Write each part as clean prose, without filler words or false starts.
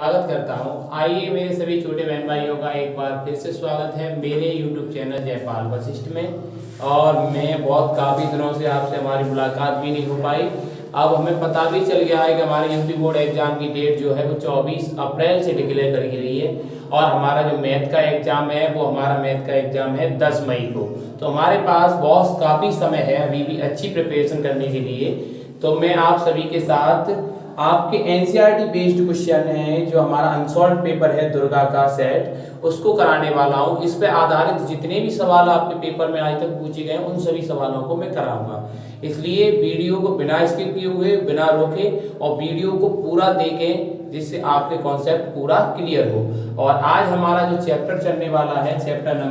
स्वागत करता हूँ। आइए मेरे सभी छोटे बहन भाइयों का एक बार फिर से स्वागत है मेरे YouTube चैनल जयपाल वशिष्ठ में। और मैं बहुत काफ़ी दिनों से आपसे हमारी मुलाकात भी नहीं हो पाई। अब हमें पता भी चल गया है कि हमारे यूपी बोर्ड एग्जाम की डेट जो है वो 24 अप्रैल से डिक्लेयर कर रही है। और हमारा जो मैथ का एग्जाम है वो हमारा मैथ का एग्जाम है 10 मई को। तो हमारे पास बहुत काफ़ी समय है अभी भी अच्छी प्रिपरेशन करने के लिए। तो मैं आप सभी के साथ आपके एनसीईआरटी बेस्ड क्वेश्चन है जो हमारा अनसॉल्व पेपर है दुर्गा का सेट उसको कराने वाला हूँ। इस पे आधारित जितने भी सवाल आपके पेपर में आज तक पूछे गए उन सभी सवालों को मैं कराऊंगा। इसलिए वीडियो को बिना स्किप किए हुए बिना रोके और वीडियो को पूरा देखें जिससे आपके कॉन्सेप्ट पूरा क्लियर हो। और आज हमारा जो चैप्टर चलने वाला है चैप्टर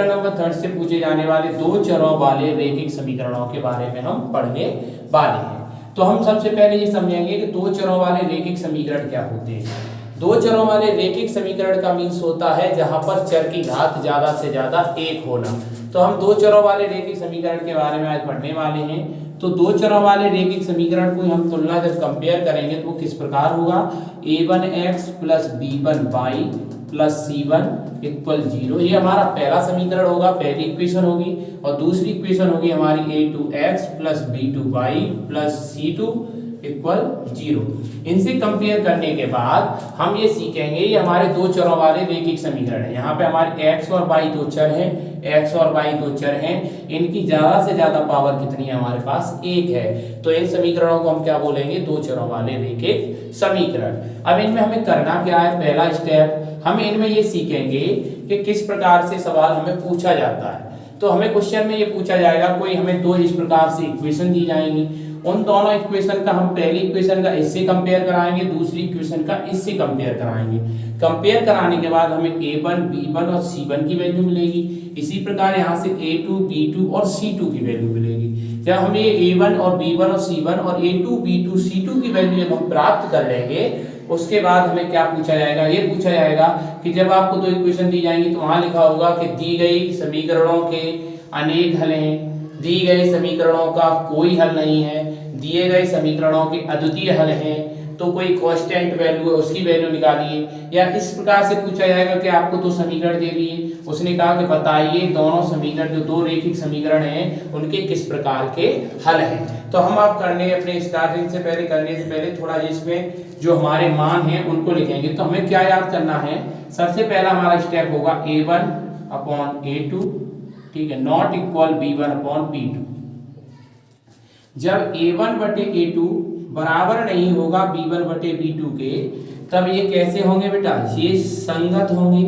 नंबर थर्ड से पूछे जाने वाले दो चरों वाले रैखिक समीकरणों के बारे में हम पढ़ने वाले हैं। तो हम सबसे पहले ये समझेंगे कि दो चरों वाले रैखिक समीकरण क्या होते हैं। दो चरों वाले रैखिक समीकरण का मीन्स होता है जहां पर चर की घात ज्यादा से ज्यादा एक होना। तो हम दो चरों वाले रैखिक समीकरण के बारे में आज पढ़ने वाले हैं। तो दो चरों वाले रैखिक समीकरण को हम तुलना जब कंपेयर करेंगे तो वो किस प्रकार होगा। a1x plus b1y plus c1 equal 0। ये हमारा पहला समीकरण होगा, पहली इक्वेशन होगी। और दूसरी इक्वेशन होगी हमारी a2x plus b2y plus c2 equal 0। इनसे कंपेयर करने के बाद हम ये सीखेंगे ये हमारे दो चरों वाले रैखिक समीकरण है। यहाँ पे हमारे x और y दो चर हैं, x और y दो चर हैं। इनकी ज्यादा से ज्यादा पावर कितनी है हमारे पास एक है। तो इन समीकरणों को हम क्या बोलेंगे, दो चरों वाले रैखिक समीकरण। अब इनमें हमें करना क्या है, पहला स्टेप हम इनमें ये सीखेंगे कि किस प्रकार से सवाल हमें पूछा जाता है। तो हमें क्वेश्चन में ये पूछा जाएगा, कोई हमें दो इस प्रकार से इक्वेशन दी जाएंगी। उन दोनों इक्वेशन का हम पहली इक्वेशन का इससे कंपेयर कराएंगे, दूसरी इक्वेशन का इससे कंपेयर कराएंगे। कंपेयर कराने के बाद हमें a1, b1 और c1 की वैल्यू मिलेगी। इसी प्रकार यहाँ से a2, b2 और c2 की वैल्यू मिलेगी। जब हम ये a1 और b1 और c1 और a2, b2, c2 की वैल्यू जब हम प्राप्त कर लेंगे उसके बाद हमें क्या पूछा जाएगा, ये पूछा जाएगा कि जब आपको दो इक्वेशन दी जाएंगी तो वहां लिखा होगा कि दी गई समीकरणों के अनेक हल हैं, दी गए समीकरणों का कोई हल नहीं है, दिए गए समीकरणों के अद्वितीय हल हैं, तो कोई कांस्टेंट वैल्यू है उसकी वैल्यू निकालिए। या इस प्रकार से पूछा जाएगा कि आपको दो समीकरण दे दिए, उसने कहा कि बताइए दोनों समीकरण जो दो रैखिक समीकरण हैं उनके किस प्रकार के हल हैं। तो हम आप करने अपने स्टार्टिंग से पहले करने से पहले थोड़ा इसमें जो हमारे मान हैं उनको लिखेंगे। तो हमें क्या याद करना है, सबसे पहला हमारा स्टेप होगा a1 अपॉन a2, ठीक है, not equal b1 upon b2। जब a1 बटे a2 बराबर नहीं होगा b1 बटे b2 के तब ये कैसे होंगे बेटा, ये संगत होंगे।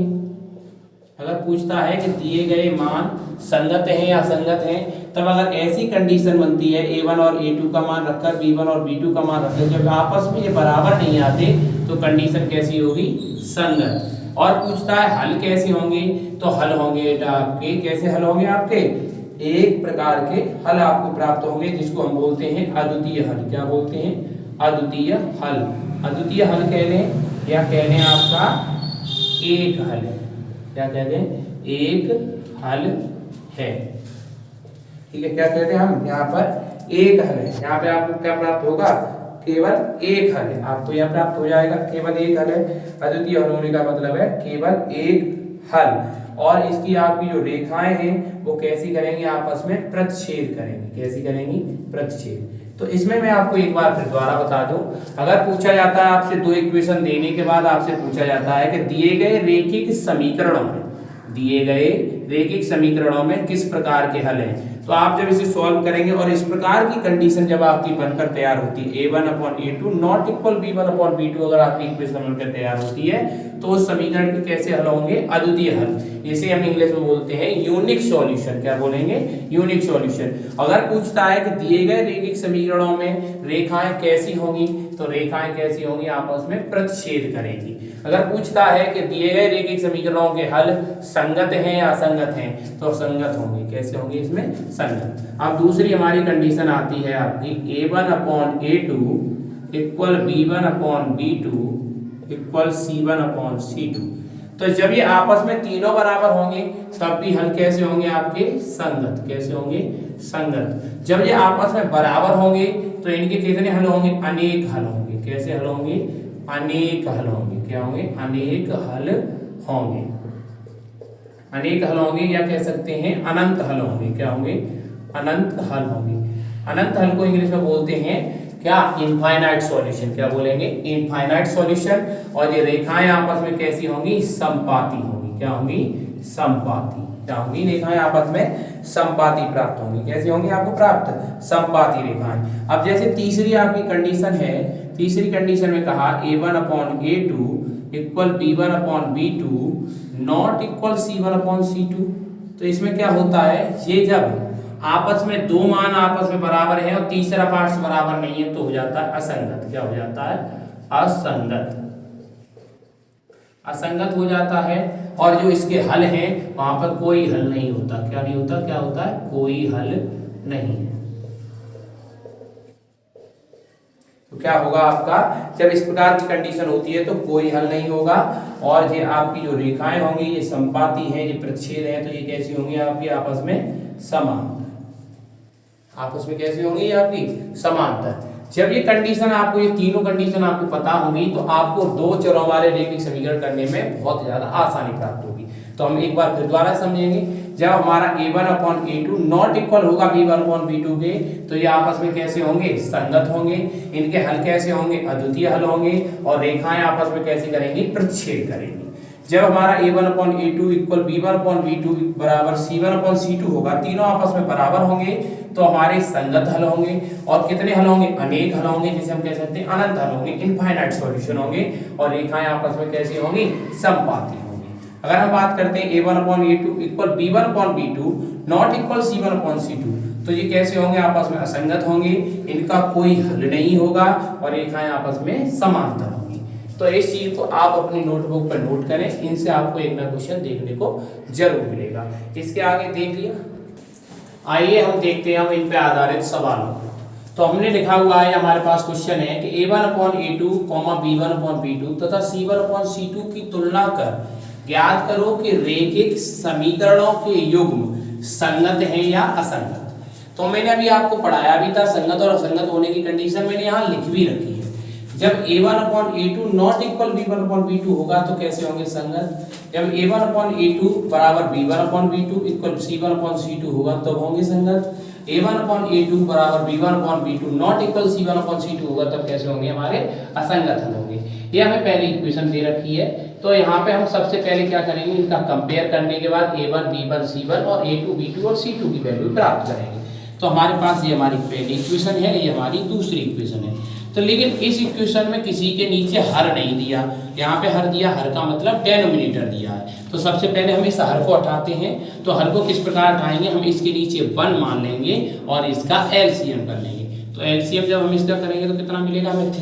अगर पूछता है कि दिए गए मान संगत हैं या असंगत हैं, तब अगर ऐसी कंडीशन बनती है a1 और a2 का मान रखकर b1 और b2 का मान रखकर जब आपस में ये बराबर नहीं आते तो कंडीशन कैसी होगी, संगत। और पूछता है हल कैसे होंगे, तो हल होंगे बेटा आपके, कैसे हल होंगे आपके, एक प्रकार के हल आपको प्राप्त होंगे जिसको हम बोलते हैं अद्वितीय हल। क्या बोलते हैं, अद्वितीय हल। अद्वितीय हल कह लें या कह लें आपका एक हल है। क्या कहते हैं, एक हल है, ठीक है। क्या कहते हैं हम यहाँ पर, एक हल है। यहाँ पे आपको क्या प्राप्त होगा, केवल एक हल है, आपको यह प्राप्त हो जाएगा, केवल एक हल है। अद्वितीय हल होने का मतलब है केवल एक हल। और इसकी आपकी जो रेखाएं हैं वो कैसी करेंगे, आपस में प्रतिच्छेद करेंगे। कैसी करेंगी, प्रतिच्छेद। तो इसमें मैं आपको एक बार फिर दोबारा बता दूं, अगर पूछा जाता है आपसे दो इक्वेशन देने के बाद आपसे पूछा जाता है कि दिए गए रैखिक समीकरणों में, दिए गए रैखिक समीकरणों में किस प्रकार के हल हैं, तो आप जब इसे सॉल्व करेंगे और इस प्रकार की कंडीशन जब आपकी बनकर तैयार होती है a1 upon a2 not equal b1 upon b2 अगर आपकी इक्वेशन बनकर तैयार होती है तो उस समीकरण के कैसे हल होंगे, अद्वितीय हल। इसे हम इंग्लिश में बोलते हैं यूनिक सॉल्यूशन। क्या बोलेंगे, यूनिक सॉल्यूशन। अगर पूछता है कि दिए गए रैखिक समीकरणों में रेखाएं कैसी होंगी, तो रेखाएं कैसी होंगी, आपस में प्रतिच्छेद करेंगी। अगर पूछता है कि दिए गए रैखिक समीकरणों के हल संगत हैं या असंगत हैं, तो संगत होंगे। कैसे होंगे, इसमें संगत। अब दूसरी हमारी कंडीशन आती है आपकी a1 upon a2 equal b1 upon b2 equal c1 upon c2। तो जब ये आपस में तीनों बराबर होंगे तब भी हल कैसे होंगे आपके, संगत। कैसे होंगे, संगत। जब ये आपस में बराबर होंगे तो इनके कितने हल होंगे, अनेक हल होंगे। कैसे हल होंगे, अनेक हल होंगे। क्या होंगे? अनेक हल होंगे। अनेक हल होंगे या कह सकते हैं अनंत हल होंगे। क्या होंगे? अनंत हल होंगे। अनंत हल को इंग्लिश में बोलते हैं क्या? Infinite solution. क्या बोलेंगे? Infinite solution. और ये रेखाएं आपस में कैसी होंगी? समपाती होंगी। क्या होंगी? समपाती। क्या होंगी? रेखाएं आपस में समपाती प्राप्त होंगी। कैसी होंगी आपको प्राप्त? समपाती रेखाएं। अब जैसे तीसरी आपकी कंडीशन है, तीसरी कंडीशन में कहा a1/a2 equal b1/b2 not equal c1/c2। तो इसमें क्या होता है? ये जब आपस में दो मान आपस में बराबर है और तीसरा पार्ट बराबर नहीं है तो हो जाता है असंगत। क्या हो जाता है? असंगत। असंगत हो जाता है। और जो इसके हल हैं वहां पर कोई हल नहीं होता। क्या नहीं होता? क्या होता है? कोई हल नहीं है। तो क्या होगा आपका? जब इस प्रकार की कंडीशन होती है तो कोई हल नहीं होगा। और ये आपकी जो रेखाएं होंगी ये समपाती हैं, ये प्रच्छेद हैं, तो ये कैसी होंगी आपकी? आपस में समान। आपस में कैसी होंगी? आपकी समांतर। जब ये कंडीशन आपको, ये तीनों कंडीशन आपको पता होंगी तो आपको दो चरों वाले रैखिक समीकरण करने में बहुत ज्यादा आसानी प्राप्त होगी। तो हम एक बार फिर दोबारा समझेंगे। जब हमारा a1/a2 नॉट इक्वल होगा b1/b2 के, तो ये आपस में कैसे होंगे? संगत होंगे। इनके हल कैसे होंगे? अद्वितीय हल होंगे। और रेखाएं आपस में कैसे करेंगी? प्रच्छेद करेंगी। जब हमारा a1/a2 इक्वल b1/b2 बराबर c1/c2 होगा, तीनों आपस में बराबर होंगे तो हमारे संगत हल होंगे। और कितने हल होंगे? अनेक हल होंगे, जिसे हम कह सकते हैं अनंत हल होंगे, इनफाइनाइट सॉल्यूशन होंगे। और रेखाएं आपस में कैसी होंगी? समपाती होंगी। अगर हम बात करते हैं a1/a2 equal b1/b2 not equal c1/c2, तो ये कैसे होंगे? आपस में असंगत होंगे, इनका कोई हल नहीं होगा और रेखाएं आपस में समांतर होंगी। तो इस चीज को आप अपनी नोटबुक पर नोट करें, इनसे आपको एक ना क्वेश्चन देखने को जरूर मिलेगा। इसके आगे देख लिया। आइए हम देखते हैं हम इन पे आधारित सवालों को। तो हमने लिखा हुआ है, हमारे पास क्वेश्चन है कि a1/a2, b1/b2 तथा c1/c2 की तुलना कर ज्ञात करो कि रैखिक समीकरणों के युग्म संगत हैं या असंगत। तो मैंने अभी आपको पढ़ाया भी था, संगत और असंगत होने की कंडीशन मैंने यहाँ लिख भी रखी है। जब a1/a2 नॉट इक्वल b1/b2 होगा तो कैसे होंगे? संगत। जब a1/a2 बराबर b1/b2 इक्वल c1/c2 होगा तो होंगे संगत। a1/a2 बराबर b1/b2 नॉट इक्वल c1/c2 होगा तब कैसे होंगे? हमारे असंगत हल होंगे। ये हमें पहली इक्वेशन दे रखी है। तो यहाँ पे हम सबसे पहले क्या करेंगे? इनका कंपेयर करने के बाद a1 b1 c1 और a2 b2 और c2 की वैल्यू प्राप्त करेंगे। तो हमारे पास ये हमारी पहली इक्वेशन है, ये हमारी दूसरी इक्वेशन है। तो लेकिन इस इक्वेशन में किसी के नीचे हर नहीं दिया, यहाँ पे हर दिया। हर का मतलब डेनोमिनेटर दिया है। तो सबसे पहले हम इस हर को हटाते हैं। तो हर को किस प्रकार हटाएंगे? हम इसके नीचे 1 मान लेंगे और इसका एलसीएम कर लेंगे। तो एलसीएम जब हम इसका करेंगे तो कितना मिलेगा हमें?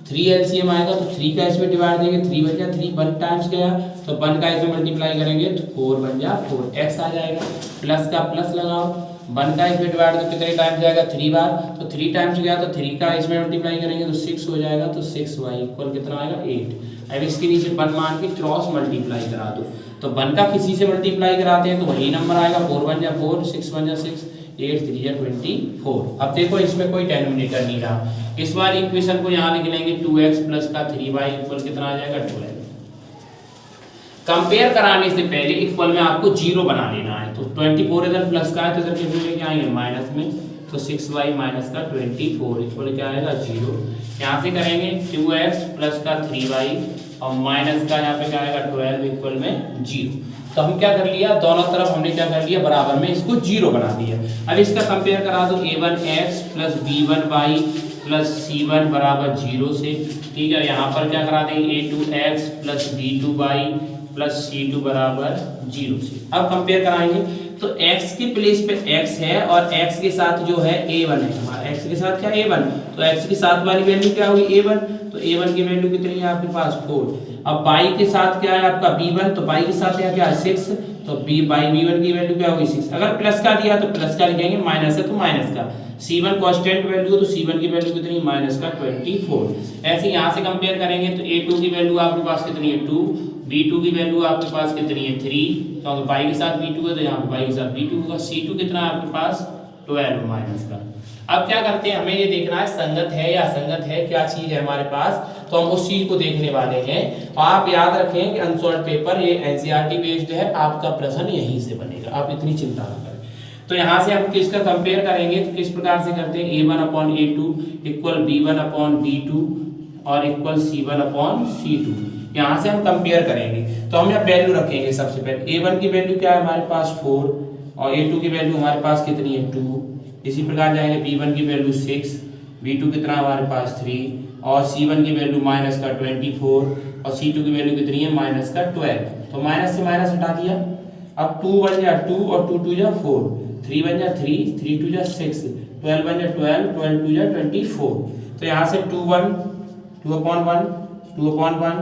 3 एलसीएम आएगा तो 3 का इसमें डिवाइड देंगे, 3 बन जा 3 1 टाइम्स गया तो 1 का इसमें मल्टीप्लाई करेंगे तो 4 बन जा 4x आ जाएगा। प्लस का प्लस लगाओ, 1 का इसमें डिवाइड तो कितने टाइम्स जाएगा? 3 बार। तो 3 टाइम्स गया तो 3 का इसमें मल्टीप्लाई करेंगे तो 6 हो जाएगा। तो 6y इक्वल कितना आएगा? 8। अब इसके नीचे 1 मान के क्रॉस मल्टीप्लाई करा दो। तो 1 का किसी से मल्टीप्लाई कराते हैं तो वही नंबर आएगा। 4 बन जा 4, 6 बन जा 6, 8 3 जा 24। अब देखो इसमें कोई डेनोमिनेटर नहीं रहा। इस बार इक्वेशन को यहाँ लिख लेंगे 2x प्लस का 3y इक्वल कितना आ जाएगा? 12। कंपेयर कराने से पहले इक्वल में आपको 0 बना लेना है। तो 24 इधर प्लस का है तो इधर कितने लेके आएंगे? माइनस में। तो 6y माइनस का 24 इक्वल क्या आएगा? 0। यहाँ से करेंगे 2x प्लस का 3y और माइनस का यहाँ पे क्या आएगा? 12 इक्वल में 0। तो हम क्या कर लिया? दोनों तरफ हमने क्या कर लिया? बराबर में इसको 0 बना दिया। अब इसका कंपेयर करा दो a1x plus b1y plus c1 बराबर 0 से। ठीक है, यहाँ पर क्या करा देंगे? a2x plus b2y plus c2 बराबर 0 से। अब कंपेयर कराएंगे तो x के प्लेस पे x है और x के साथ जो है a1 है। हमारा x के साथ क्या? a1। तो x के साथ वाली वैल्यू क्या होगी? a1। तो a1 की वैल्यू कितनी है आपके पास? 4। अब y के साथ क्या है आपका? b1। तो y के साथ क्या है? 6। तो b1 की वैल्यू क्या होगी? 6। अगर प्लस का दिया तो प्लस का लिखेंगे, माइनस है तो माइनस का। c1 कांस्टेंट वैल्यू है तो c1 की वैल्यू कितनी? माइनस का 24। ऐसे यहाँ से कंपेयर करेंगे तो a2 की वैल्यू आपके पास कितनी है? 2। b2 की वैल्यू आपके पास कितनी है? 3, क्योंकि y के साथ b2 है तो यहाँ पे y के साथ b2 होगा। c2 कितना है आपके पास? 12 माइनस का। अब क्या करते हैं, हमें ये देखना है संगत है या असंगत है, क्या चीज है हमारे पास, तो हम उस चीज को देखने वाले हैं। और आप याद रखें कि अनसॉल्व पेपर ये एनसीईआरटी बेस्ड है, आपका प्रश्न यहीं से बनेगा, आप इतनी चिंता ना करें। तो यहाँ से हम किसका कंपेयर करेंगे, तो किस प्रकार से करते हैं, a1/a2 इक्वल b1/b2 और इक्वल c1/c2। यहाँ से हम कंपेयर करेंगे, तो हम यहाँ वैल्यू रखेंगे। सबसे पहले a1 की वैल्यू क्या है हमारे पास 4 और a2 की वैल्यू हमारे पास कितनी है 2। इसी प्रकार जाएंगे b1 की वैल्यू 6, b2 कितना हमारे पास 3 और c1 की वैल्यू माइनस का 24 और c2 की वैल्यू कितनी है माइनस का 12। तो माइनस से माइनस हटा दिया, अब 2 बन जा 2 और 2 2 जा 4, 3 बन जा 3, 3 2 जा 6, 12 बन जा 12, 12 2 जा 24। तो यहाँ से 2/1, 2/1, 2/1,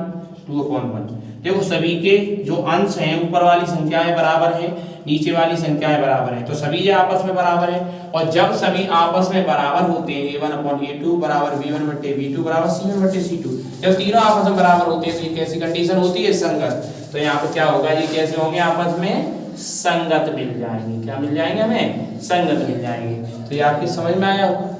2/1। देखो सभी के जो अंश हैं ऊपर वाली संख्याएं बराबर हैं, नीचे वाली संख्याएं बराबर हैं, तो सभी ये आपस में बराबर हैं। और जब सभी आपस में बराबर होते हैं, a1/a2 बराबर b1/b2 बराबर c1/c2, जब तीनों आपस में बराबर होते हैं तो ये कैसी कंडीशन होती है, संगत। तो यहाँ पे क्या होगा, ये कैसे होंगे, आपस में संगत मिल जाएंगे। क्या मिल जाएंगे, हमें संगत मिल जाएंगे। तो ये आपकी समझ में आया होगा।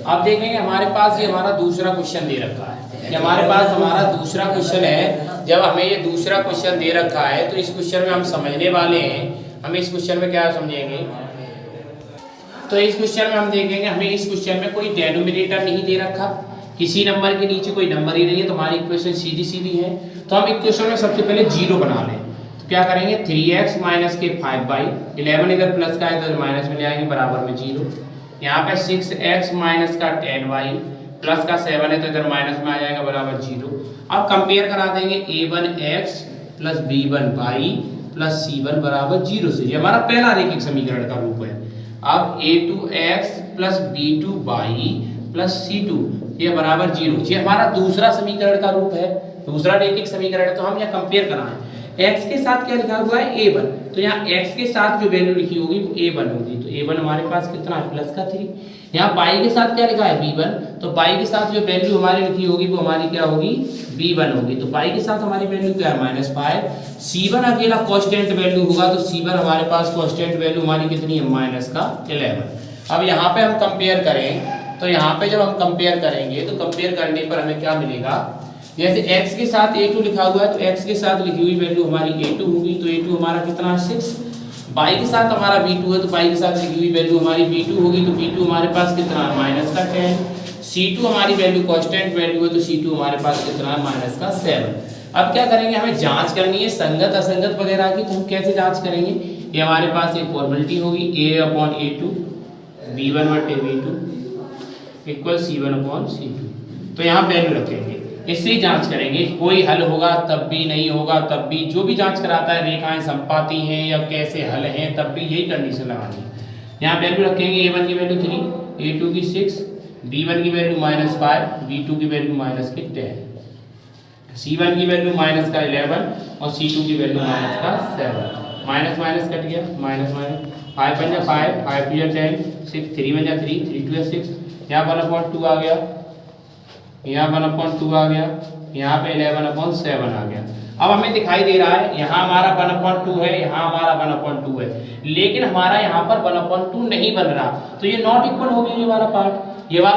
अब देखेंगे हमारे पास ये हमारा दूसरा क्वेश्चन दे रखा है, ये हमारे पास हमारा दूसरा क्वेश्चन है। जब हमें ये दूसरा क्वेश्चन दे रखा है तो इस क्वेश्चन में हम समझने वाले हैं, हम इस क्वेश्चन में क्या समझेंगे, तो इस क्वेश्चन में हम देखेंगे, हमें इस क्वेश्चन में कोई डेनोमिनेटर नहीं दे रखा, किसी नंबर के नीचे कोई नंबर ही नहीं है, तो हमारी इक्वेशन सीधी सीधी है। तो हम इक्वेशन में सबसे पहले जीरो बना लें। तो क्या करेंगे, 3x माइनस के 5/11 इधर प्लस का है तो माइनस में ले आएंगे, बराबर में 0। यहाँ पे 6x माइनस का 10y प्लस का 7 है तो इधर माइनस में आ जाएगा, बराबर 0। अब कंपेयर करा देंगे a1x plus b1y plus c1 बराबर 0 से। ये हमारा पहला रैखिक समीकरण का रूप है। अब a2x plus b2y plus c2 ये बराबर 0, ये हमारा दूसरा समीकरण का रूप है, दूसरा रैखिक समीकरण। तो हम यहाँ कंपेयर कराएं, x के साथ क्या लिखा हुआ है a1, तो यहाँ x के साथ जो वैल्यू लिखी होगी वो a1 होगी, तो a1 हमारे पास कितना है प्लस का 3। यहाँ y के साथ क्या लिखा है b1, तो y के साथ जो वैल्यू हमारी लिखी होगी वो हमारी क्या होगी b1 होगी, तो y के साथ हमारी वैल्यू क्या है -5। c1 अकेला कांस्टेंट वैल्यू होगा, तो c1 हमारे पास कांस्टेंट वैल्यू हमारी कितनी है -11। अब यहाँ पे हम कंपेयर करें, तो यहाँ पे जब हम कंपेयर करेंगे तो कंपेयर करने पर हमें क्या मिलेगा, जैसे x के साथ a2 लिखा हुआ है तो x के साथ लिखी हुई वैल्यू हमारी a2 होगी, तो a2 हमारा कितना है 6। y के साथ हमारा b2 है तो y के साथ लिखी हुई वैल्यू हमारी b2 होगी, तो b2 हमारे पास कितना है माइनस का 10। c2 हमारी वैल्यू कांस्टेंट वैल्यू है तो c2 हमारे पास कितना है माइनस का 7। अब क्या करेंगे, हमें जांच करनी है संगत असंगत वगैरह की, तो हम कैसे जांच करेंगे, ये हमारे पास एक फॉर्मेलिटी होगी, a/a2 b1/b2 इक्वल c1/c2। तो यहाँ वैल्यू रखेंगे, इससे ही जांच करेंगे। कोई हल होगा तब भी, नहीं होगा तब भी, जो भी जांच कराता है रेखाएं संपाती हैं या कैसे हल हैं तब भी यही कंडीशन लगानी है। यहाँ वैल्यू रखेंगे, a1 की वैल्यू 3, a2 की 6, b1 की वैल्यू -5, b2 की वैल्यू माइनस के 10, c1 की वैल्यू माइनस का 11 और c2 की वैल्यू माइनस का 7। माइनस माइनस कट गया, माइनस माइनस 5 बन जा 5, 5 2 जा 10, 6 3 बन जा 3, 3 2 जा 6, यहाँ 1/2 आ गया, यहाँ 1/2 आ गया, यहाँ पे 11/7 आ गया। अब हमें दिखाई दे रहा है यहाँ हमारा 1/2 है, यहाँ हमारा 1/2 है, लेकिन हमारा यहाँ पर 1/2 नहीं बन रहा, तो ये नॉट इक्वल हो गया, ये वाला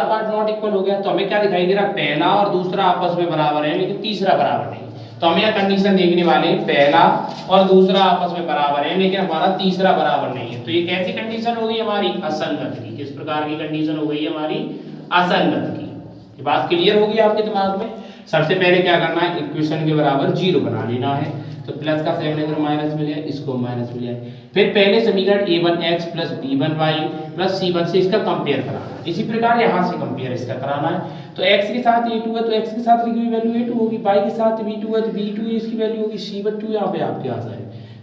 पार्ट नॉट इक्वल हो गया। तो हमें क्या दिखाई दे रहा है, पहला और दूसरा आपस में बराबर है लेकिन तीसरा बराबर नहीं। तो हम यहाँ कंडीशन देखने वाले हैं, पहला और दूसरा आपस में बराबर है लेकिन हमारा तीसरा बराबर नहीं है, तो ये कैसी कंडीशन होगी हमारी असंगत की। किस प्रकार की कंडीशन हो गई हमारी असंगत की। ये बात क्लियर होगी आपके दिमाग में। सबसे पहले क्या करना है, इक्वेशन के बराबर 0 बना लेना है, तो प्लस का 7 इधर माइनस में लिया, इसको माइनस में लिया। फिर पहले समीकरण a1x plus b1y plus c1 से इसका कंपेयर कराना, इसी प्रकार यहाँ से कंपेयर इसका कराना है। तो x के साथ a2 है तो x के साथ लिखी हुई वैल्यू a2 होगी, y के साथ b2 है तो b2 इसकी वैल्यू होगी, c2 यहाँ पे आपके पास है,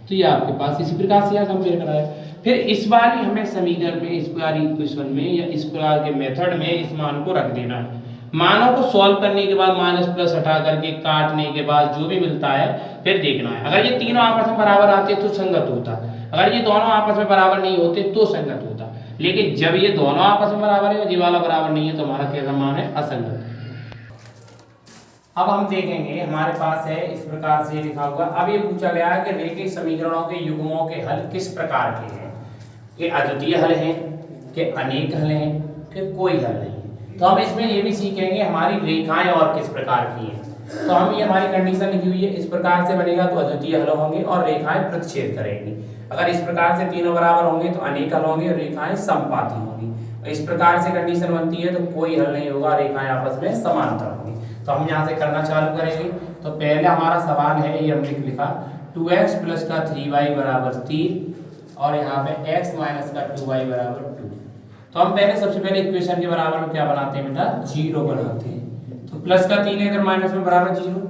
तो ये आपके पास इसी प्रकार से यहाँ कंपेयर कराया। फिर इस बार हमें समीकरण में, इस बार इक्वेशन में या इस प्रकार के मेथड में इस मान को रख देना है। मानों को सॉल्व करने के बाद माइनस प्लस हटा करके काटने के बाद जो भी मिलता है फिर देखना है। अगर ये तीनों आपस में बराबर आते तो संगत होता, अगर ये दोनों आपस में बराबर नहीं होते तो संगत होता, लेकिन जब ये दोनों आपस में बराबर है और ये वाला बराबर नहीं है तो हमारा कैसा मान है, असंगत। अब हम देखेंगे हमारे पास है इस प्रकार से लिखा हुआ। अब ये पूछा गया है कि रैखिक समीकरणों के युग्मों के हल किस प्रकार के हैं। कि अद्वितीय हल हैं, कि अनेक हल हैं, कि कोई हल नहीं है। तो हम इसमें ये भी सीखेंगे हमारी रेखाएं और किस प्रकार की हैं। तो हम ये हमारी कंडीशन लिखी हुई है, इस प्रकार से बनेगा तो अद्वितीय हल होंगे और रेखाएं प्रतिच्छेद करेंगी। अगर इस प्रकार से तीनों बराबर होंगे तो अनेक हल होंगे और रेखाएं समपाती होंगी। इस प्रकार से कंडीशन बनती है तो कोई हल नहीं होगा, रेखाएं आपस में समांतर होंगी। तो हम यहाँ से करना चालू करेंगे। तो पहले हमारा सवाल है, ये हमने लिखा 2x प्लस का 3y बराबर 3 और यहाँ पे x माइनस का 2y बराबर 2। तो हम पहले सबसे पहले इक्वेशन के बराबर में क्या बनाते हैं बेटा, 0 बनाते हैं। तो प्लस का 3 है इधर माइनस में बराबर 0,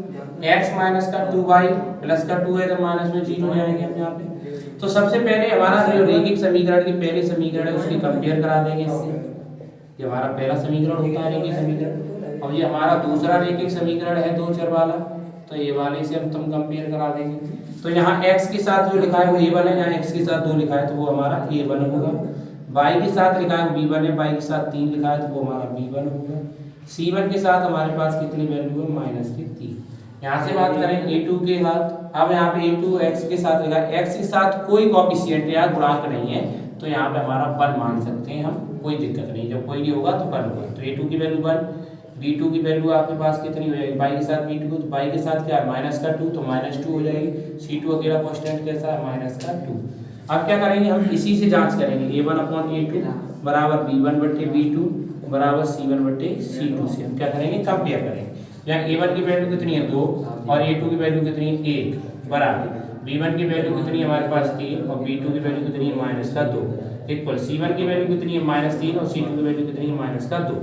x माइनस का 2y प्लस का 2 है इधर माइनस में 0 जाएंगे हम यहाँ पे। तो सबसे पहले हमारा जो रैखिक समीकरण की पहली समीकरण है उसकी कंपेयर करा देंगे इससे। ये हमारा पहला समीकरण होता है रैखिक समीकरण। अब ये हमारा दूसरा रैखिक समीकरण है दो चर वाला, तो ये वाले से हम कंपेयर करा देंगे। तो यहाँ x के साथ जो लिखा है वो a1 है, यहाँ x के साथ 2 लिखा है तो वो हमारा a1 होगा। y के साथ लिखा है b1 है, y के साथ 3 लिखा है तो वो हमारा b1 होगा। c1 के साथ हमारे पास कितनी वैल्यू है, -3। यहाँ से बात करें a2 के साथ, अब यहाँ पे a2 x के साथ लिखा है, x के साथ कोई कोएफिशिएंट या गुणांक नहीं है तो यहाँ पे हमारा 1 मान सकते हैं हम, कोई दिक्कत नहीं। जब कोई नहीं होगा तो 1 होगा। तो a2 की वैल्यू 1, b2 की वैल्यू आपके पास कितनी हो जाएगी, y के साथ b2 तो y के साथ क्या है -2 तो -2 हो जाएगी। c2 अकेला कांस्टेंट कैसा है, -2। अब क्या करेंगे हम, इसी से जांच करेंगे a1/a2 बराबर b1/b2 बराबर c1/c2 से हम क्या करेंगे, कंपेयर करेंगे। यहाँ a1 की वैल्यू कितनी है 2 और a2 की वैल्यू कितनी है 1 बराबर b1 की वैल्यू कितनी है हमारे पास 3 और b2 की वैल्यू कितनी है -2 इक्वल c1 की वैल्यू कितनी है -3 और c2 की वैल्यू कितनी है -2।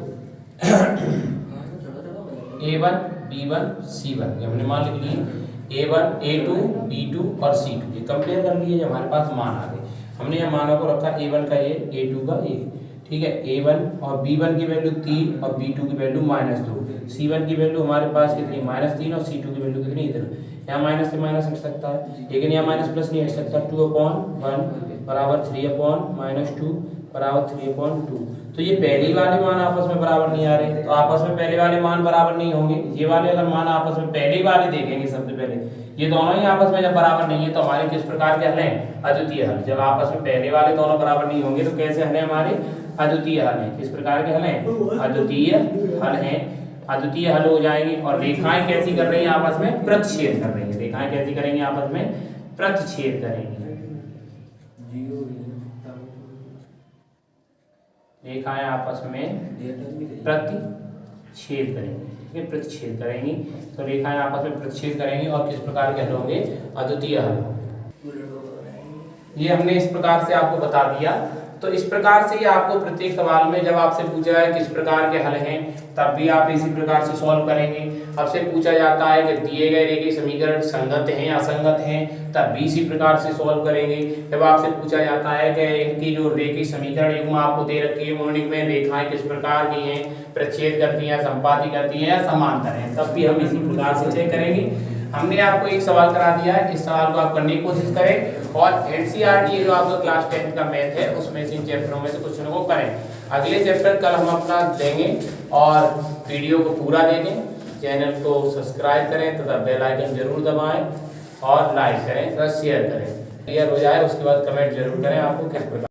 a1 b1 c1 ये हमने मान लिख लिए, a1 a2 b2 और c2 ये कंपेयर कर लिए, हमारे पास मान आ गए। हमने यहाँ मानों को रखा a1 का ये, a2 का ये, ठीक है। a1 और b1 की वैल्यू 3 और b2 की वैल्यू -2, c1 की वैल्यू हमारे पास कितनी -3 और c2 की वैल्यू कितनी, इधर यहाँ माइनस से माइनस हट सकता है लेकिन यहाँ माइनस प्लस नहीं हट सकता। 2/1 बराबर 3/-2 बराबर 3/2। तो ये पहली वाले मान आपस में बराबर नहीं आ रहे, तो आपस में पहले वाले मान बराबर नहीं होंगे। ये वाले अगर मान आपस में पहले वाले देखेंगे सबसे पहले, ये दोनों ही आपस में जब बराबर नहीं है तो हमारे किस प्रकार के हल हैं, अद्वितीय हल। जब आपस में पहले वाले दोनों बराबर नहीं होंगे तो कैसे हल है हमारे, अद्वितीय हल हैं। किस प्रकार के हल हैं, अद्वितीय हल हैं। अद्वितीय हल हो जाएंगे और रेखाएं कैसी कर रही हैं, आपस में प्रतिच्छेद कर रही हैं। रेखाएं कैसी करेंगे, आपस में प्रतिच्छेद करेंगे। रेखाएं आपस में प्रतिच्छेद करेंगी, ठीक है, प्रतिच्छेद करेंगी। तो रेखाएं आपस में प्रतिच्छेद करेंगी और किस प्रकार के हल होंगे, अद्वितीय हल। ये हमने इस प्रकार से आपको बता दिया। तो इस प्रकार से ही आपको प्रत्येक सवाल में जब आपसे पूछा जाए किस प्रकार के हल हैं, तब भी आप इसी प्रकार से सॉल्व करेंगे। आपसे पूछा जाता है कि दिए गए रेखीय समीकरण संगत हैं या असंगत हैं, तब भी इसी प्रकार से सॉल्व करेंगे। जब आपसे पूछा जाता है कि इनकी जो रेखीय समीकरण युग्म आपको दे रखी है उनमें रेखाएं किस प्रकार की हैं, प्रतिच्छेद करती हैं, संपाती करती हैं या समांतर हैं, तब भी हम इसी प्रकार से चेक करेंगे। हमने आपको एक सवाल करा दिया है, इस सवाल को आप करने की कोशिश करें और एनसीईआरटी जो आपका क्लास 10 का मैथ है उसमें से इन चैप्टरों में से कुछ को करें। अगले चैप्टर कल हम अपना देंगे और वीडियो को पूरा देखें। चैनल को सब्सक्राइब करें तथा बेल आइकन जरूर दबाएं और लाइक करें तथा शेयर करें। क्लियर हो जाए उसके बाद कमेंट जरूर करें आपको किस प्रकार